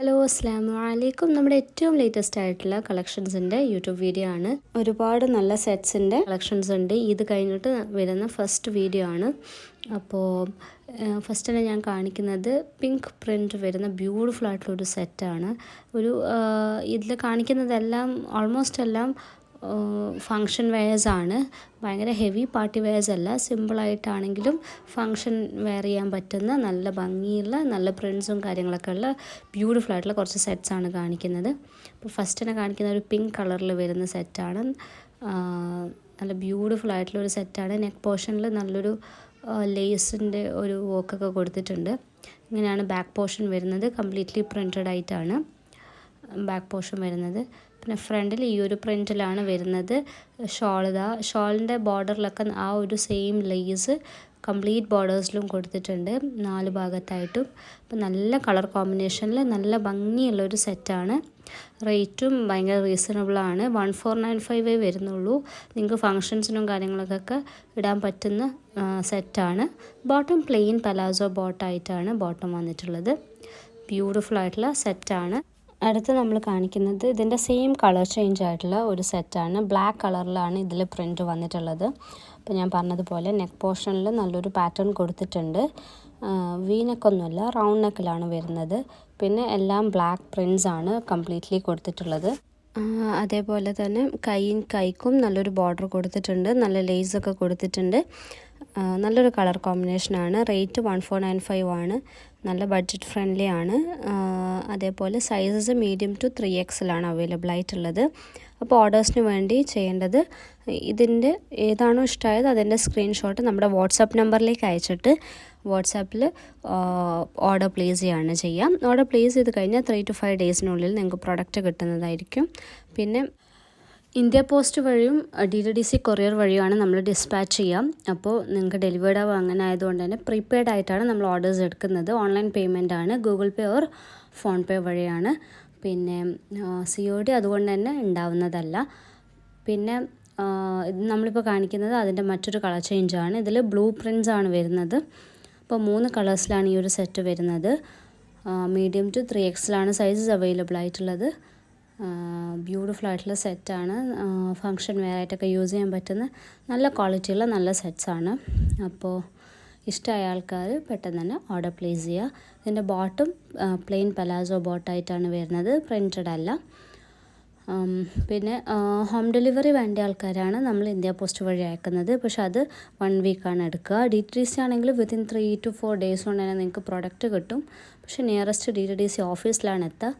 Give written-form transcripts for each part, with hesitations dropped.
Hello അസ്സാമു അലൈക്കും. നമ്മുടെ ഏറ്റവും ലേറ്റസ്റ്റ് ആയിട്ടുള്ള കളക്ഷൻസിൻ്റെ യൂട്യൂബ് വീഡിയോ ആണ്. ഒരുപാട് നല്ല സെറ്റ്സിൻ്റെ കളക്ഷൻസ് ഉണ്ട്. ഇത് കഴിഞ്ഞിട്ട് വരുന്ന ഫസ്റ്റ് വീഡിയോ ആണ്. അപ്പോൾ ഫസ്റ്റ് തന്നെ ഞാൻ കാണിക്കുന്നത് പിങ്ക് പ്രിൻറ്റ് വരുന്ന ബ്യൂട്ടിഫുൾ ആയിട്ടുള്ളൊരു സെറ്റാണ്. ഇതിൽ കാണിക്കുന്നതെല്ലാം ഓൾമോസ്റ്റ് എല്ലാം ഫങ്ഷൻ വെയേഴ്സ് ആണ്. ഭയങ്കര ഹെവി പാർട്ടി വെയേഴ്സ് അല്ല, സിമ്പിളായിട്ടാണെങ്കിലും ഫങ്ഷൻ വെയർ ചെയ്യാൻ പറ്റുന്ന നല്ല ഭംഗിയുള്ള നല്ല പ്രിൻസും കാര്യങ്ങളൊക്കെ ഉള്ള ബ്യൂട്ടിഫുൾ ആയിട്ടുള്ള കുറച്ച് സെറ്റ്സാണ് കാണിക്കുന്നത്. അപ്പോൾ ഫസ്റ്റ് തന്നെ കാണിക്കുന്ന ഒരു പിങ്ക് കളറിൽ വരുന്ന സെറ്റാണ്. നല്ല ബ്യൂട്ടിഫുൾ ആയിട്ടുള്ള ഒരു സെറ്റാണ്. നെക്ക് പോർഷനിൽ നല്ലൊരു ലേസിൻ്റെ ഒരു വർക്കൊക്കെ കൊടുത്തിട്ടുണ്ട്. ഇങ്ങനെയാണ് ബാക്ക് പോർഷൻ വരുന്നത്. കംപ്ലീറ്റ്ലി പ്രിൻറ്റഡ് ആയിട്ടാണ് ബാക്ക് പോർഷൻ വരുന്നത്. പിന്നെ ഫ്രണ്ടിൽ ഈ ഒരു പ്രിൻറ്റിലാണ് വരുന്നത്. ഷോളിൻ്റെ ബോർഡറിലൊക്കെ ആ ഒരു സെയിം ലേസ് കംപ്ലീറ്റ് ബോർഡേഴ്സിലും കൊടുത്തിട്ടുണ്ട് 4 ഭാഗത്തായിട്ടും. അപ്പോൾ നല്ല കളർ കോമ്പിനേഷനിൽ നല്ല ഭംഗിയുള്ളൊരു സെറ്റാണ്. റേറ്റും ഭയങ്കര റീസണബിളാണ്. 1495 വരുന്നുള്ളൂ. നിങ്ങൾക്ക് ഫങ്ഷൻസിനും കാര്യങ്ങളൊക്കെ ഇടാൻ പറ്റുന്ന സെറ്റാണ്. ബോട്ടം പ്ലെയിൻ പലാസോ ബോട്ടായിട്ടാണ് ബോട്ടം വന്നിട്ടുള്ളത്. ബ്യൂട്ടിഫുൾ ആയിട്ടുള്ള സെറ്റാണ്. അടുത്ത് നമ്മൾ കാണിക്കുന്നത് ഇതിൻ്റെ സെയിം കളർ ചേഞ്ച് ആയിട്ടുള്ള ഒരു സെറ്റാണ്. ബ്ലാക്ക് കളറിലാണ് ഇതിൽ പ്രിൻറ്റ് വന്നിട്ടുള്ളത്. അപ്പോൾ ഞാൻ പറഞ്ഞതുപോലെ നെക്ക് പോർഷനിൽ നല്ലൊരു പാറ്റേൺ കൊടുത്തിട്ടുണ്ട്. വി നെക്കൊന്നുമല്ല, റൗണ്ട് നെക്കിലാണ് വരുന്നത്. പിന്നെ എല്ലാം ബ്ലാക്ക് പ്രിൻറ്റ്സ് ആണ് കംപ്ലീറ്റ്ലി കൊടുത്തിട്ടുള്ളത്. അതേപോലെ തന്നെ കൈക്കും നല്ലൊരു ബോർഡർ കൊടുത്തിട്ടുണ്ട്. നല്ല ലേസൊക്കെ കൊടുത്തിട്ടുണ്ട്. നല്ലൊരു കളർ കോമ്പിനേഷനാണ്. റേറ്റ് 1495 ആണ്. നല്ല ബഡ്ജറ്റ് ഫ്രണ്ട്ലി ആണ്. അതേപോലെ സൈസസ് മീഡിയം ടു 3XL ആണ് അവൈലബിൾ ആയിട്ടുള്ളത്. അപ്പോൾ ഓർഡേഴ്സിന് വേണ്ടി ചെയ്യേണ്ടത്, ഇതിൻ്റെ ഏതാണോ ഇഷ്ടമായത് അതിൻ്റെ സ്ക്രീൻഷോട്ട് നമ്മുടെ വാട്സാപ്പ് നമ്പറിലേക്ക് അയച്ചിട്ട് വാട്സാപ്പിൽ ഓർഡർ പ്ലേസ് ചെയ്യുകയാണ് ചെയ്യാം. ഓർഡർ പ്ലേസ് ചെയ്ത് കഴിഞ്ഞാൽ 3 to 5 ഡേയ്സിനുള്ളിൽ നിങ്ങൾക്ക് പ്രൊഡക്റ്റ് കിട്ടുന്നതായിരിക്കും. പിന്നെ ഇന്ത്യ പോസ്റ്റ് വഴിയും DTDC കൊറിയർ വഴിയുമാണ് നമ്മൾ ഡിസ്പാച്ച് ചെയ്യാം. അപ്പോൾ നിങ്ങൾക്ക് ഡെലിവേർഡ് ആവുക അങ്ങനെ ആയതുകൊണ്ട് തന്നെ പ്രീപെയ്ഡ് ആയിട്ടാണ് നമ്മൾ ഓർഡേഴ്സ് എടുക്കുന്നത്. ഓൺലൈൻ പേയ്മെൻ്റ് ആണ്, ഗൂഗിൾ പേ ഓർ ഫോൺ പേ വഴിയാണ്. പിന്നെ COD അതുകൊണ്ട് തന്നെ ഉണ്ടാവുന്നതല്ല. പിന്നെ നമ്മളിപ്പോൾ കാണിക്കുന്നത് അതിൻ്റെ മറ്റൊരു കളർ ചേഞ്ചാണ്. ഇതിൽ ബ്ലൂ പ്രിൻറ്റ്സ് ആണ് വരുന്നത്. അപ്പോൾ 3 കളേഴ്സിലാണ് ഈ ഒരു സെറ്റ് വരുന്നത്. മീഡിയം ടു 3XL ആണ് സൈസസ് അവൈലബിൾ ആയിട്ടുള്ളത്. ബ്യൂട്ടിഫുൾ ആയിട്ടുള്ള സെറ്റാണ്. ഫങ്ഷൻ വെയർ ആയിട്ടൊക്കെ യൂസ് ചെയ്യാൻ പറ്റുന്ന നല്ല ക്വാളിറ്റിയുള്ള നല്ല സെറ്റ്സാണ്. അപ്പോൾ ഇഷ്ടമായ ആൾക്കാർ പെട്ടെന്ന് തന്നെ ഓർഡർ പ്ലേസ് ചെയ്യുക. ഇതിൻ്റെ ബോട്ടും പ്ലെയിൻ പലാസോ ബോട്ടായിട്ടാണ് വരുന്നത്, പ്രിൻറ്റഡ് അല്ല. പിന്നെ ഹോം ഡെലിവറി വേണ്ട ആൾക്കാരാണ് നമ്മൾ ഇന്ത്യ പോസ്റ്റ് വഴി അയക്കുന്നത്. പക്ഷെ അത് 1 വീക്കാണ് എടുക്കുക. DTDC ആണെങ്കിൽ വിത്തിൻ 3 to 4 ഡേയ്സ് കൊണ്ട് തന്നെ നിങ്ങൾക്ക് പ്രൊഡക്റ്റ് കിട്ടും. പക്ഷേ നിയറസ്റ്റ് DTDC ഓഫീസിലാണ് എത്തുക.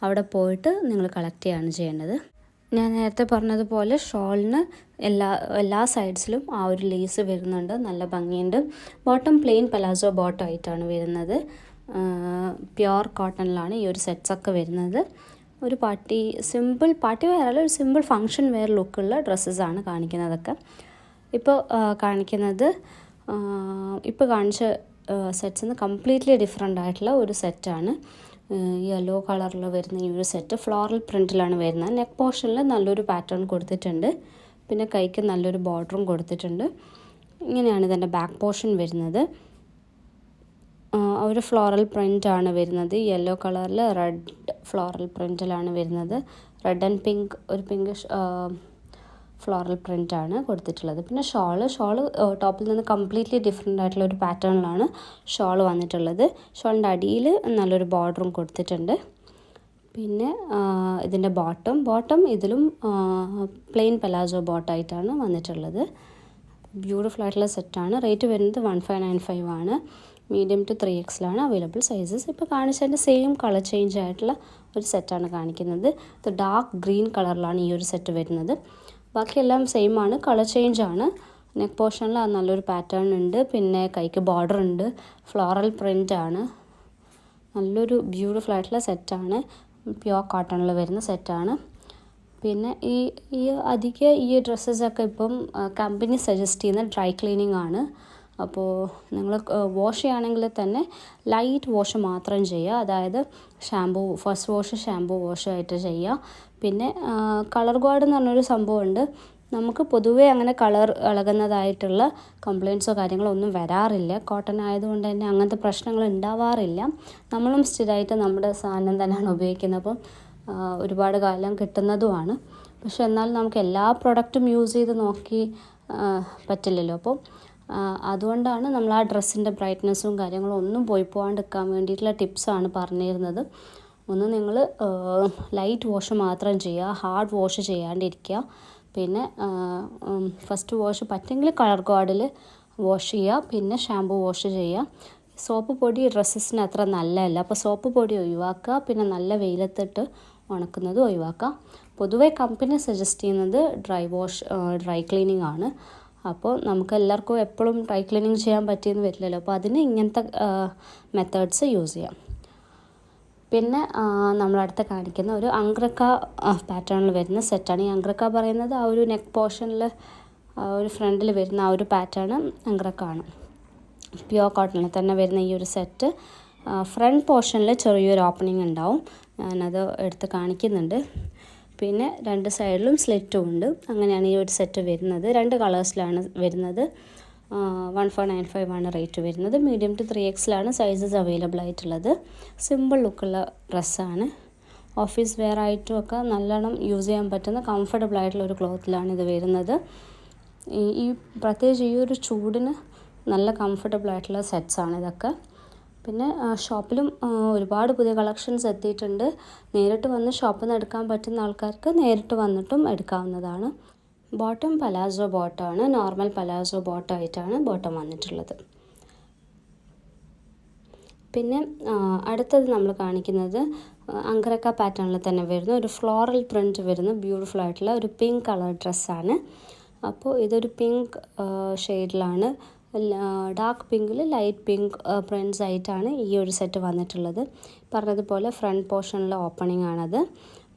അവിടെ പോയിട്ട് നിങ്ങൾ കളക്ട് ചെയ്യുകയാണ് ചെയ്യേണ്ടത്. ഞാൻ നേരത്തെ പറഞ്ഞതുപോലെ ഷോളിന് എല്ലാ സൈഡ്സിലും ആ ഒരു ലേസ് വരുന്നുണ്ട്, നല്ല ഭംഗിയുണ്ട്. ബോട്ടം പ്ലെയിൻ പലാസോ ബോട്ടമായിട്ടാണ് വരുന്നത്. പ്യുവർ കോട്ടണിലാണ് ഈ ഒരു സെറ്റ്സൊക്കെ വരുന്നത്. ഒരു സിമ്പിൾ പാർട്ടി വെയർ അല്ല, ഒരു സിമ്പിൾ ഫങ്ഷൻ വെയർ ലുക്കുള്ള ഡ്രസ്സസാണ് കാണിക്കുന്നതൊക്കെ. ഇപ്പോൾ കാണിച്ച സെറ്റ്സിൽ നിന്ന് കംപ്ലീറ്റ്ലി ഡിഫറെൻ്റ് ആയിട്ടുള്ള ഒരു സെറ്റാണ്. യെല്ലോ കളറിൽ വരുന്ന ഈ ഒരു സെറ്റ് ഫ്ലോറൽ പ്രിൻറ്റിലാണ് വരുന്നത്. നെക്ക് പോർഷനിൽ നല്ലൊരു പാറ്റേൺ കൊടുത്തിട്ടുണ്ട്. പിന്നെ കൈക്ക് നല്ലൊരു ബോർഡറും കൊടുത്തിട്ടുണ്ട്. ഇങ്ങനെയാണ് ഇതിൻ്റെ ബാക്ക് പോർഷൻ വരുന്നത്. ഒരു ഫ്ലോറൽ പ്രിൻ്റാണ് വരുന്നത്. യെല്ലോ കളറിൽ റെഡ് ഫ്ലോറൽ പ്രിൻറ്റിലാണ് വരുന്നത്. റെഡ് ആൻഡ് പിങ്ക്, ഒരു പിങ്കിഷ് ഫ്ലോറൽ പ്രിൻ്റാണ് കൊടുത്തിട്ടുള്ളത്. പിന്നെ ഷോള് ടോപ്പിൽ നിന്ന് കംപ്ലീറ്റ്ലി ഡിഫറെൻ്റ് ആയിട്ടുള്ള ഒരു പാറ്റേണിലാണ് ഷോൾ വന്നിട്ടുള്ളത്. ഷോളിൻ്റെ അടിയിൽ നല്ലൊരു ബോർഡറും കൊടുത്തിട്ടുണ്ട്. പിന്നെ ഇതിൻ്റെ ബോട്ടം ഇതിലും പ്ലെയിൻ പലാസോ ബോട്ടായിട്ടാണ് വന്നിട്ടുള്ളത്. ബ്യൂട്ടിഫുൾ ആയിട്ടുള്ള സെറ്റാണ്. റേറ്റ് വരുന്നത് 1595 ആണ്. മീഡിയം ടു 3XL ആണ് അവൈലബിൾ സൈസസ്. ഇപ്പോൾ കാണിച്ചതിൻ്റെ സെയിം കളർ ചേഞ്ച് ആയിട്ടുള്ള ഒരു സെറ്റാണ് കാണിക്കുന്നത്. ഇത് ഡാർക്ക് ഗ്രീൻ കളറിലാണ് ഈ ഒരു സെറ്റ് വരുന്നത്. ബാക്കിയെല്ലാം സെയിം ആണ്, കളർ ചേഞ്ച് ആണ്. നെക്ക് പോർഷനിൽ നല്ലൊരു പാറ്റേൺ ഉണ്ട്. പിന്നെ കൈക്ക് ബോർഡർ ഉണ്ട്. ഫ്ലോറൽ പ്രിൻ്റ് ആണ്. നല്ലൊരു ബ്യൂട്ടിഫുൾ ആയിട്ടുള്ള സെറ്റാണ്. പ്യുവർ കോട്ടണിൽ വരുന്ന സെറ്റാണ്. പിന്നെ ഈ ഡ്രസ്സസൊക്കെ ഇപ്പം കമ്പനി സജസ്റ്റ് ചെയ്യുന്ന ഡ്രൈ ക്ലീനിങ് ആണ്. അപ്പോൾ നിങ്ങൾ വാഷ് ചെയ്യുകയാണെങ്കിൽ തന്നെ ലൈറ്റ് വാഷ് മാത്രം ചെയ്യുക. അതായത് ഫസ്റ്റ് വാഷ് ഷാമ്പൂ വാഷ് ആയിട്ട് ചെയ്യുക. പിന്നെ കളർ ഗാർഡ് എന്ന് പറഞ്ഞൊരു സംഭവമുണ്ട്. നമുക്ക് പൊതുവേ അങ്ങനെ കളർ ഇളകുന്നതായിട്ടുള്ള കംപ്ലയിൻസോ കാര്യങ്ങളോ ഒന്നും വരാറില്ല. കോട്ടൺ ആയതുകൊണ്ട് തന്നെ അങ്ങനത്തെ പ്രശ്നങ്ങൾ ഉണ്ടാവാറില്ല. നമ്മളും സ്ഥിരമായിട്ട് നമ്മുടെ സാധനം തന്നെയാണ് ഉപയോഗിക്കുന്നത്. അപ്പം ഒരുപാട് കാലം കിട്ടുന്നതുമാണ്. പക്ഷെ എന്നാലും നമുക്ക് എല്ലാ പ്രൊഡക്റ്റും യൂസ് ചെയ്ത് നോക്കി പറ്റില്ലല്ലോ. അപ്പോൾ അതുകൊണ്ടാണ് നമ്മൾ ആ ഡ്രസ്സിൻ്റെ ബ്രൈറ്റ്നസ്സും കാര്യങ്ങളും ഒന്നും പോയി പോകാണ്ടിരിക്കാൻ വേണ്ടിയിട്ടുള്ള ടിപ്സാണ് പറഞ്ഞിരുന്നത്. ഒന്ന് നിങ്ങൾ ലൈറ്റ് വാഷ് മാത്രം ചെയ്യുക, ഹാർഡ് വാഷ് ചെയ്യാണ്ടിരിക്കുക. പിന്നെ ഫസ്റ്റ് വാഷ് പറ്റുമെങ്കിൽ കളർ ഗാർഡിൽ വാഷ് ചെയ്യുക, പിന്നെ ഷാമ്പു വാഷ് ചെയ്യുക. സോപ്പ് പൊടി ഡ്രസ്സസിന് അത്ര നല്ലതല്ല, അപ്പോൾ സോപ്പ് പൊടി ഒഴിവാക്കുക. പിന്നെ നല്ല വെയിലത്തിട്ട് ഉണക്കുന്നത് ഒഴിവാക്കുക. പൊതുവേ കമ്പനി സജസ്റ്റ് ചെയ്യുന്നത് ഡ്രൈ ക്ലീനിങ് ആണ്. അപ്പോൾ നമുക്ക് എല്ലാവർക്കും എപ്പോഴും ഡ്രൈ ക്ലീനിങ് ചെയ്യാൻ പറ്റിയെന്ന് വരില്ലല്ലോ. അപ്പോൾ അതിന് ഇങ്ങനത്തെ മെത്തേഡ്സ് യൂസ് ചെയ്യാം. പിന്നെ നമ്മളടുത്ത് കാണിക്കുന്ന ഒരു അംഗ്രക്ക പാറ്റേണിൽ വരുന്ന സെറ്റാണ്. ഈ അംഗ്രക്ക പറയുന്നത് ആ ഒരു നെക്ക് പോർഷനിൽ ഒരു ഫ്രണ്ടിൽ വരുന്ന ആ ഒരു പാറ്റേൺ അംഗ്രക്ക ആണ്. പ്യുവർ കോട്ടണിൽ തന്നെ വരുന്ന ഈ ഒരു സെറ്റ് ഫ്രണ്ട് പോർഷനിൽ ചെറിയൊരു ഓപ്പണിംഗ് ഉണ്ടാവും. ഞാനത് എടുത്ത് കാണിക്കുന്നുണ്ട്. പിന്നെ രണ്ട് സൈഡിലും സ്ലിറ്റും ഉണ്ട്. അങ്ങനെയാണ് ഈ ഒരു സെറ്റ് വരുന്നത്. 2 കളേഴ്സിലാണ് വരുന്നത്. 1495 ആണ് റേറ്റ് വരുന്നത്. മീഡിയം ടു 3Xലാണ് സൈസസ് അവൈലബിൾ ആയിട്ടുള്ളത്. സിമ്പിൾ ലുക്കുള്ള ഡ്രസ്സാണ്. ഓഫീസ് വെയർ ആയിട്ടും ഒക്കെ നല്ലോണം യൂസ് ചെയ്യാൻ പറ്റുന്ന കംഫർട്ടബിൾ ആയിട്ടുള്ള ഒരു ക്ലോത്തിലാണ് ഇത് വരുന്നത്. പ്രത്യേകിച്ച് ഈ ഒരു ചൂടിന് നല്ല കംഫർട്ടബിൾ ആയിട്ടുള്ള സെറ്റ്സാണ് ഇതൊക്കെ. പിന്നെ ഷോപ്പിലും ഒരുപാട് പുതിയ കളക്ഷൻസ് എത്തിയിട്ടുണ്ട്. നേരിട്ട് വന്ന് ഷോപ്പിൽ നിന്ന് എടുക്കാൻ പറ്റുന്ന ആൾക്കാർക്ക് നേരിട്ട് വന്നിട്ടും എടുക്കാവുന്നതാണ്. ബോട്ടം പലാസോ ബോട്ടമാണ്. നോർമൽ പലാസോ ബോട്ടമായിട്ടാണ് ബോട്ടം വന്നിട്ടുള്ളത്. പിന്നെ അടുത്തത് നമ്മൾ കാണിക്കുന്നത് അംഗ്രക്ക പാറ്റേണിൽ തന്നെ വരുന്ന ഒരു ഫ്ലോറൽ പ്രിൻറ്റ് വരുന്ന ബ്യൂട്ടിഫുൾ ആയിട്ടുള്ള ഒരു പിങ്ക് കളർ ഡ്രസ്സാണ്. അപ്പോൾ ഇതൊരു പിങ്ക് ഷെയ്ഡിലാണ്, ഡാർക്ക് പിങ്കിൽ ലൈറ്റ് പിങ്ക് പ്രിൻറ്റ്സ് ആയിട്ടാണ് ഈ ഒരു സെറ്റ് വന്നിട്ടുള്ളത്. പറഞ്ഞതുപോലെ ഫ്രണ്ട് പോർഷനിലെ ഓപ്പണിംഗ് ആണത്.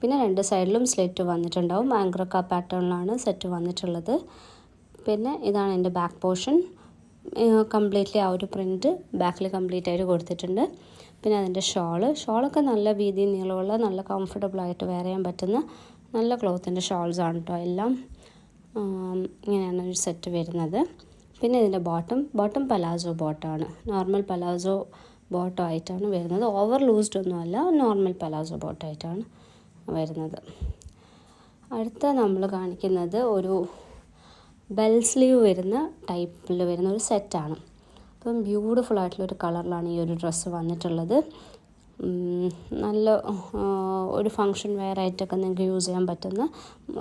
പിന്നെ 2 സൈഡിലും സ്ലിറ്റ് വന്നിട്ടുണ്ടാവും. അംഗ്രക്ക പാറ്റേണിലാണ് സെറ്റ് വന്നിട്ടുള്ളത്. പിന്നെ ഇതാണ് എൻ്റെ ബാക്ക് പോർഷൻ. കംപ്ലീറ്റ്ലി ആ ഒരു പ്രിൻറ്റ് ബാക്കിൽ കംപ്ലീറ്റ് ആയിട്ട് കൊടുത്തിട്ടുണ്ട്. പിന്നെ അതിൻ്റെ ഷോളൊക്കെ നല്ല വീതി നീളമുള്ള നല്ല കംഫർട്ടബിൾ ആയിട്ട് വെയർ ചെയ്യാൻ പറ്റുന്ന നല്ല ക്ലോത്തിൻ്റെ ഷോൾസാണ് കേട്ടോ എല്ലാം. ഇങ്ങനെയാണ് ഒരു സെറ്റ് വരുന്നത്. പിന്നെ ഇതിൻ്റെ ബോട്ടം പലാസോ ബോട്ടമാണ്. നോർമൽ പലാസോ ബോട്ടം ആയിട്ടാണ് വരുന്നത്. ഓവർ ലൂസ്ഡ് ഒന്നുമല്ല, നോർമൽ പലാസോ ബോട്ടം ആയിട്ടാണ് വരുന്നത്. അടുത്ത നമ്മൾ കാണിക്കുന്നത് ഒരു ബെൽ സ്ലീവ് വരുന്ന ടൈപ്പിൽ വരുന്ന ഒരു സെറ്റാണ്. അപ്പം ബ്യൂട്ടിഫുൾ ആയിട്ടുള്ളൊരു കളറിലാണ് ഈ ഒരു ഡ്രസ്സ് വന്നിട്ടുള്ളത്. നല്ല ഒരു ഫങ്ഷൻ വെയർ ആയിട്ടൊക്കെ നിങ്ങൾക്ക് യൂസ് ചെയ്യാൻ പറ്റുന്ന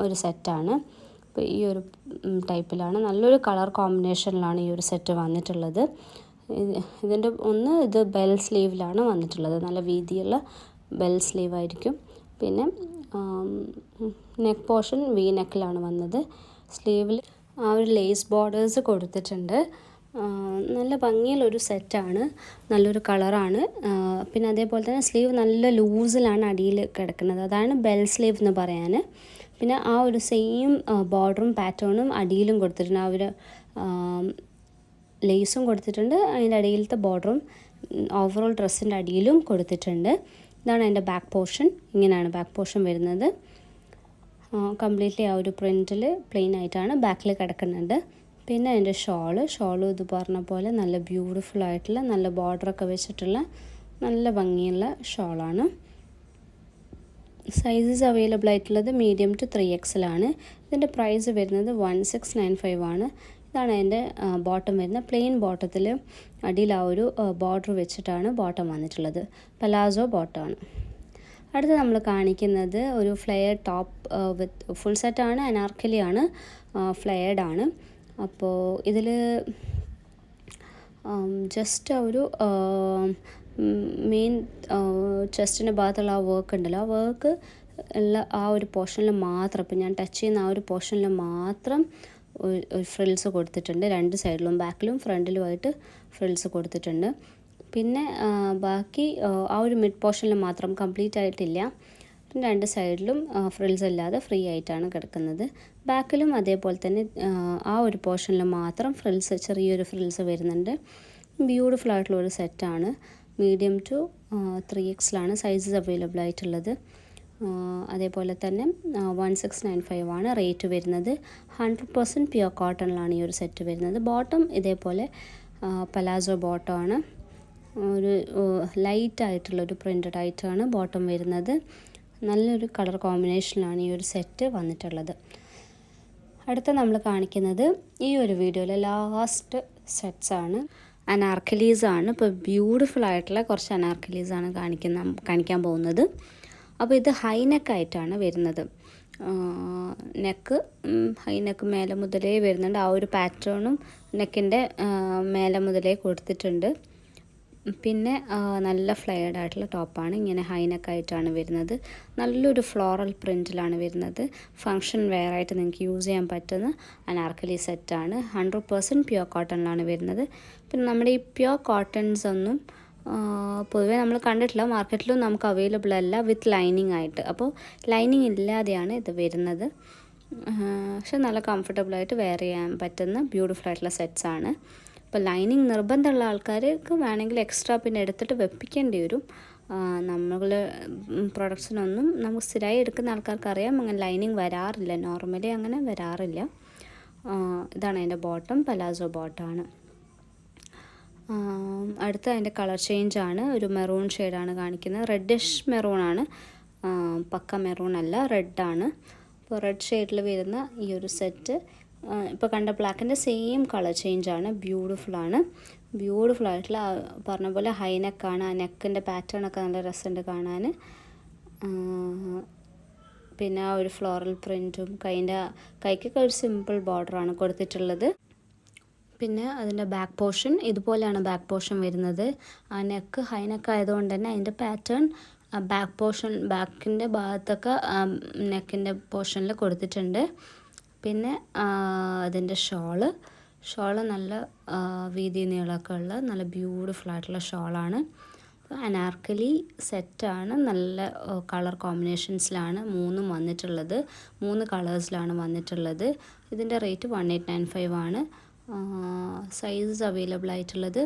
ഒരു സെറ്റാണ്. അപ്പോൾ ഈ ഒരു ടൈപ്പിലാണ്, നല്ലൊരു കളർ കോമ്പിനേഷനിലാണ് ഈ ഒരു സെറ്റ് വന്നിട്ടുള്ളത്. ഇത് ബെൽ സ്ലീവിലാണ് വന്നിട്ടുള്ളത്. നല്ല വീതിയുള്ള ബെൽ സ്ലീവ് ആയിരിക്കും. പിന്നെ നെക്ക് പോർഷൻ വി നെക്കിലാണ് വന്നത്. സ്ലീവിൽ ആ ഒരു ലേസ് ബോർഡേഴ്സ് കൊടുത്തിട്ടുണ്ട്. നല്ല ഭംഗിയുള്ളൊരു സെറ്റാണ്, നല്ലൊരു കളറാണ്. പിന്നെ അതേപോലെ തന്നെ സ്ലീവ് നല്ല ലൂസിലാണ് അടിയിൽ കിടക്കുന്നത്. അതാണ് ബെൽ സ്ലീവ് എന്ന് പറയാൻ. പിന്നെ ആ ഒരു സെയിം ബോർഡറും പാറ്റേണും അടിയിലും കൊടുത്തിട്ടുണ്ട്. ആ ഒരു ലേസും കൊടുത്തിട്ടുണ്ട്. അതിൻ്റെ അടിയിലത്തെ ബോർഡറും ഓവറോൾ ഡ്രസ്സിൻ്റെ അടിയിലും കൊടുത്തിട്ടുണ്ട്. ഇതാണ് അതിൻ്റെ ബാക്ക് പോർഷൻ. ഇങ്ങനെയാണ് ബാക്ക് പോർഷൻ വരുന്നത്. കംപ്ലീറ്റ്ലി ആ ഒരു പ്രിൻറ്റിൽ പ്ലെയിൻ ആയിട്ടാണ് ബാക്കിൽ കിടക്കുന്നുണ്ട്. പിന്നെ അതിൻ്റെ ഷോളും ഇത് പറഞ്ഞ പോലെ നല്ല ബ്യൂട്ടിഫുൾ ആയിട്ടുള്ള നല്ല ബോർഡറൊക്കെ വെച്ചിട്ടുള്ള നല്ല ഭംഗിയുള്ള ഷോളാണ്. സൈസസ് അവൈലബിൾ ആയിട്ടുള്ളത് മീഡിയം ടു 3Xലാണ്. ഇതിൻ്റെ പ്രൈസ് വരുന്നത് 1695 ആണ്. ഇതാണ് അതിൻ്റെ ബോട്ടം വരുന്നത്. പ്ലെയിൻ ബോട്ടത്തിൽ അടിയിൽ ആ ഒരു ബോർഡർ വെച്ചിട്ടാണ് ബോട്ടം വന്നിട്ടുള്ളത്. പലാസോ ബോട്ടമാണ്. അടുത്ത നമ്മൾ കാണിക്കുന്നത് ഒരു ഫ്ലെയർ ടോപ്പ് വിത്ത് ഫുൾ സെറ്റാണ്. അനാർക്കലിയാണ്, ഫ്ലെയർഡാണ്. അപ്പോൾ ഇതിൽ ജസ്റ്റ് ഒരു മെയിൻ ചെസ്റ്റിൻ്റെ ഭാഗത്തുള്ള ആ വർക്ക് ഉണ്ടല്ലോ, ആ വർക്ക് ഉള്ള ആ ഒരു പോർഷനിൽ മാത്രം, ഇപ്പോൾ ഞാൻ ടച്ച് ചെയ്യുന്ന ആ ഒരു പോർഷനിൽ മാത്രം ഒരു ഫ്രിൽസ് കൊടുത്തിട്ടുണ്ട്. 2 സൈഡിലും ബാക്കിലും ഫ്രണ്ടിലുമായിട്ട് ഫ്രിൽസ് കൊടുത്തിട്ടുണ്ട്. പിന്നെ ബാക്കി ആ ഒരു മിഡ് പോർഷനിൽ മാത്രം, കംപ്ലീറ്റ് ആയിട്ടില്ല. 2 സൈഡിലും ഫ്രിൽസ് അല്ലാതെ ഫ്രീ ആയിട്ടാണ് കിടക്കുന്നത്. ബാക്കിലും അതേപോലെ തന്നെ ആ ഒരു പോർഷനിൽ മാത്രം ചെറിയൊരു ഫ്രിൽസ് വരുന്നുണ്ട്. ബ്യൂട്ടിഫുൾ ആയിട്ടുള്ളൊരു സെറ്റാണ്. മീഡിയം ടു 3Xലാണ് സൈസസ് അവൈലബിൾ ആയിട്ടുള്ളത്. അതേപോലെ തന്നെ 1695 ആണ് റേറ്റ് വരുന്നത്. 100% പ്യുവർ കോട്ടണിലാണ് ഈ ഒരു സെറ്റ് വരുന്നത്. ബോട്ടം ഇതേപോലെ പലാസോ ബോട്ടം ആണ്. ഒരു ലൈറ്റായിട്ടുള്ളൊരു പ്രിൻറ്റഡ് ആയിട്ടാണ് ബോട്ടം വരുന്നത്. നല്ലൊരു കളർ കോമ്പിനേഷനിലാണ് ഈ ഒരു സെറ്റ് വന്നിട്ടുള്ളത്. അടുത്ത നമ്മൾ കാണിക്കുന്നത് ഈ ഒരു വീഡിയോയിലെ ലാസ്റ്റ് സെറ്റ്സാണ്. അനാർക്കലീസാണ്. ഇപ്പോൾ ബ്യൂട്ടിഫുൾ ആയിട്ടുള്ള കുറച്ച് അനാർക്കലീസാണ് കാണിക്കാൻ പോകുന്നത്. അപ്പോൾ ഇത് ഹൈ നെക്കായിട്ടാണ് വരുന്നത്. നെക്ക് ഹൈ നെക്ക് മേലെ മുതലേ വരുന്നുണ്ട്. ആ ഒരു പാറ്റേണും നെക്കിൻ്റെ മേലെ മുതലേ കൊടുത്തിട്ടുണ്ട്. പിന്നെ നല്ല ഫ്ലെയർഡ് ആയിട്ടുള്ള ടോപ്പാണ്. ഇങ്ങനെ ഹൈ നെക്കായിട്ടാണ് വരുന്നത്. നല്ലൊരു ഫ്ലോറൽ പ്രിൻറ്റിലാണ് വരുന്നത്. ഫങ്ഷൻ വെയർ ആയിട്ട് നിങ്ങൾക്ക് യൂസ് ചെയ്യാൻ പറ്റുന്ന അനാർക്കലി സെറ്റാണ്. 100% പ്യുവർ കോട്ടണിലാണ് വരുന്നത്. പിന്നെ നമ്മുടെ ഈ പ്യുവർ കോട്ടൺസ് ഒന്നും പൊതുവേ നമ്മൾ കണ്ടിട്ടില്ല, മാർക്കറ്റിലും നമുക്ക് അവൈലബിൾ അല്ല വിത്ത് ലൈനിങ് ആയിട്ട്. അപ്പോൾ ലൈനിങ് ഇല്ലാതെയാണ് ഇത് വരുന്നത്. പക്ഷെ നല്ല കംഫർട്ടബിളായിട്ട് വെയർ ചെയ്യാൻ പറ്റുന്ന ബ്യൂട്ടിഫുൾ ആയിട്ടുള്ള സെറ്റ്സാണ്. ഇപ്പോൾ ലൈനിങ് നിർബന്ധമുള്ള ആൾക്കാർക്ക് വേണമെങ്കിൽ എക്സ്ട്രാ പിന്നെ എടുത്തിട്ട് വെപ്പിക്കേണ്ടി വരും. നമ്മൾ പ്രൊഡക്ട്സിനൊന്നും നമുക്ക് സ്ഥിരമായി എടുക്കുന്ന ആൾക്കാർക്ക് അറിയാം അങ്ങനെ ലൈനിങ് വരാറില്ല. നോർമലി അങ്ങനെ വരാറില്ല. ഇതാണ് അതിൻ്റെ ബോട്ടം. പലാസോ ബോട്ടമാണ്. അടുത്ത അതിൻ്റെ കളർ ചേഞ്ചാണ്. ഒരു മെറൂൺ ഷെയ്ഡാണ് കാണിക്കുന്നത്. റെഡിഷ് മെറൂണാണ്. പക്ക മെറൂൺ അല്ല, റെഡാണ്. അപ്പോൾ റെഡ് ഷെയ്ഡിൽ വരുന്ന ഈ ഒരു സെറ്റ് ഇപ്പോൾ കണ്ട ബ്ലാക്കിൻ്റെ സെയിം കളർ ചേഞ്ചാണ്. ബ്യൂട്ടിഫുള്ളാണ്. ബ്യൂട്ടിഫുൾ ആയിട്ടുള്ള പറഞ്ഞ പോലെ ഹൈ നെക്കാണ്. ആ നെക്കിൻ്റെ പാറ്റേണൊക്കെ നല്ല രസമുണ്ട് കാണാൻ. പിന്നെ ആ ഒരു ഫ്ലോറൽ പ്രിൻറ്റും കൈക്കൊക്കെ ഒരു സിമ്പിൾ ബോർഡറാണ് കൊടുത്തിട്ടുള്ളത്. പിന്നെ അതിൻ്റെ ബാക്ക് പോർഷൻ ഇതുപോലെയാണ് ബാക്ക് പോർഷൻ വരുന്നത്. ആ നെക്ക് ഹൈ നെക്ക് ആയതുകൊണ്ട് തന്നെ അതിൻ്റെ പാറ്റേൺ ബാക്കിൻ്റെ ഭാഗത്തൊക്കെ നെക്കിൻ്റെ പോർഷനിൽ കൊടുത്തിട്ടുണ്ട്. പിന്നെ അതിൻ്റെ ഷോള് നല്ല വീതി നീളമൊക്കെ ഉള്ള നല്ല ബ്യൂട്ടിഫുൾ ആയിട്ടുള്ള ഷോളാണ്. അനാർക്കലി സെറ്റാണ്. നല്ല കളർ കോമ്പിനേഷൻസിലാണ് മൂന്നും വന്നിട്ടുള്ളത്. 3 കളേഴ്സിലാണ് വന്നിട്ടുള്ളത്. ഇതിൻ്റെ റേറ്റ് 1895 ആണ്. സൈസസ് അവൈലബിൾ ആയിട്ടുള്ളത്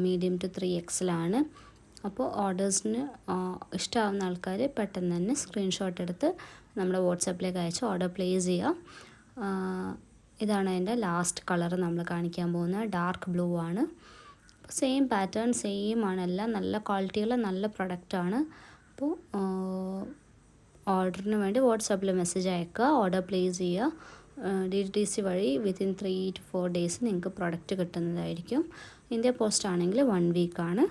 മീഡിയം ടു 3XL ആണ്. അപ്പോൾ ഓർഡേഴ്സിന് ഇഷ്ടമാവുന്ന ആൾക്കാർ പെട്ടെന്ന് തന്നെ സ്ക്രീൻഷോട്ട് എടുത്ത് നമ്മുടെ വാട്സാപ്പിലേക്ക് അയച്ച് ഓർഡർ പ്ലേസ് ചെയ്യുക. ഇതാണ് അതിൻ്റെ ലാസ്റ്റ് കളർ നമ്മൾ കാണിക്കാൻ പോകുന്നത്. ഡാർക്ക് ബ്ലൂ ആണ്. സെയിം പാറ്റേൺ സെയിം ആണെല്ലാം. നല്ല ക്വാളിറ്റിയുള്ള നല്ല പ്രൊഡക്റ്റാണ്. അപ്പോൾ ഓർഡറിന് വേണ്ടി വാട്സാപ്പിൽ മെസ്സേജ് അയക്കുക, ഓർഡർ പ്ലേസ് ചെയ്യുക. DTC വഴി വിത്തിൻ 3 to 4 days നിങ്ങൾക്ക് പ്രൊഡക്റ്റ് കിട്ടുന്നതായിരിക്കും. ഇന്ത്യ പോസ്റ്റ് ആണെങ്കിൽ 1 വീക്കാണ്.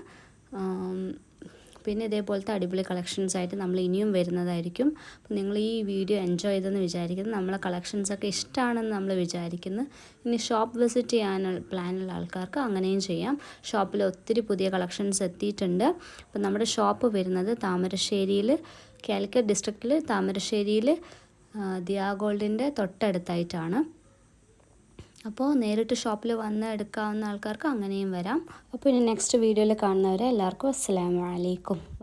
പിന്നെ ഇതേപോലത്തെ അടിപൊളി കളക്ഷൻസ് ആയിട്ട് നമ്മൾ ഇനിയും വരുന്നതായിരിക്കും. അപ്പോൾ നിങ്ങൾ ഈ വീഡിയോ എൻജോയ് ചെയ്തെന്ന് വിചാരിക്കുന്നു. നമ്മളെ കളക്ഷൻസൊക്കെ ഇഷ്ടമാണെന്ന് നമ്മൾ വിചാരിക്കുന്നു. ഇനി ഷോപ്പ് വിസിറ്റ് ചെയ്യാൻ പ്ലാനുള്ള ആൾക്കാർക്ക് അങ്ങനെയും ചെയ്യാം. ഷോപ്പിൽ ഒത്തിരി പുതിയ കളക്ഷൻസ് എത്തിയിട്ടുണ്ട്. അപ്പോൾ നമ്മുടെ ഷോപ്പ് വരുന്നത് താമരശ്ശേരിയിൽ, കാലിക്കറ്റ് ഡിസ്ട്രിക്റ്റിൽ താമരശ്ശേരിയിൽ ദിയാ ഗോൾഡിൻ്റെ തൊട്ടടുത്തായിട്ടാണ്. അപ്പോൾ നേരിട്ട് ഷോപ്പിൽ വന്ന് എടുക്കാവുന്ന ആൾക്കാർക്ക് അങ്ങനെയും വരാം. അപ്പോൾ ഇനി നെക്സ്റ്റ് വീഡിയോയിൽ കാണുന്നവരെ എല്ലാവർക്കും അസ്സലാമു അലൈക്കും.